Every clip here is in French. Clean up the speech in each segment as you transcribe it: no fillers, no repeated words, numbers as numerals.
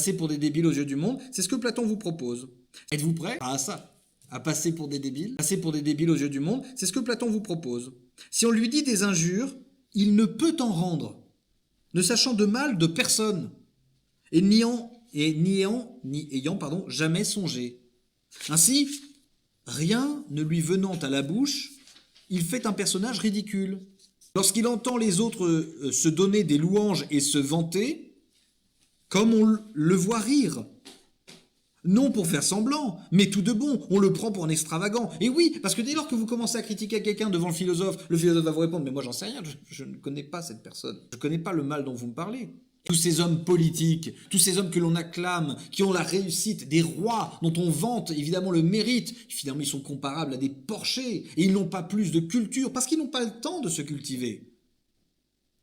passer pour des débiles aux yeux du monde, c'est ce que Platon vous propose. Êtes-vous prêt à ça? À passer pour des débiles? Passer pour des débiles aux yeux du monde, c'est ce que Platon vous propose. Si on lui dit des injures, il ne peut en rendre, ne sachant de mal de personne, et n'y ayant jamais songé. Ainsi, rien ne lui venant à la bouche, il fait un personnage ridicule. Lorsqu'il entend les autres se donner des louanges et se vanter, comme on le voit rire, non pour faire semblant, mais tout de bon, on le prend pour un extravagant. Et oui, parce que dès lors que vous commencez à critiquer quelqu'un devant le philosophe va vous répondre « Mais moi j'en sais rien, je ne connais pas cette personne, je ne connais pas le mal dont vous me parlez ». Tous ces hommes politiques, tous ces hommes que l'on acclame, qui ont la réussite, des rois dont on vante évidemment le mérite, finalement ils sont comparables à des porchers, et ils n'ont pas plus de culture, parce qu'ils n'ont pas le temps de se cultiver.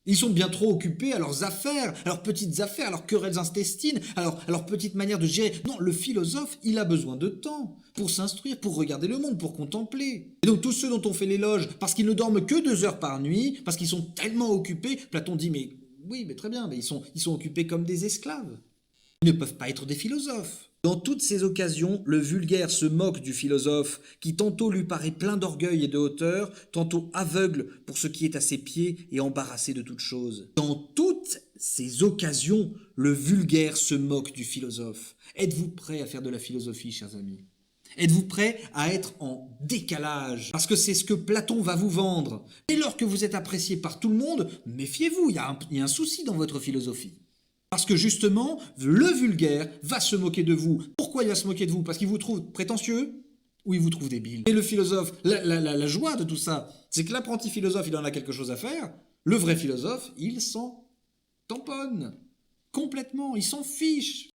Ils sont bien trop occupés à leurs affaires, à leurs petites affaires, à leurs querelles intestines, à leur petite manière de gérer. Non, le philosophe, il a besoin de temps pour s'instruire, pour regarder le monde, pour contempler. Et donc tous ceux dont on fait l'éloge, parce qu'ils ne dorment que 2 heures par nuit, parce qu'ils sont tellement occupés, Platon dit, mais oui, mais très bien, mais ils sont occupés comme des esclaves. Ils ne peuvent pas être des philosophes. Dans toutes ces occasions, le vulgaire se moque du philosophe, qui tantôt lui paraît plein d'orgueil et de hauteur, tantôt aveugle pour ce qui est à ses pieds et embarrassé de toute chose. Dans toutes ces occasions, le vulgaire se moque du philosophe. Êtes-vous prêts à faire de la philosophie, chers amis? Êtes-vous prêts à être en décalage? Parce que c'est ce que Platon va vous vendre. Dès lors que vous êtes apprécié par tout le monde, méfiez-vous, il y a un souci dans votre philosophie. Parce que justement, le vulgaire va se moquer de vous. Pourquoi il va se moquer de vous? Parce qu'il vous trouve prétentieux ou il vous trouve débile? Et le philosophe, la joie de tout ça, c'est que l'apprenti philosophe, il en a quelque chose à faire. Le vrai philosophe, il s'en tamponne complètement, il s'en fiche.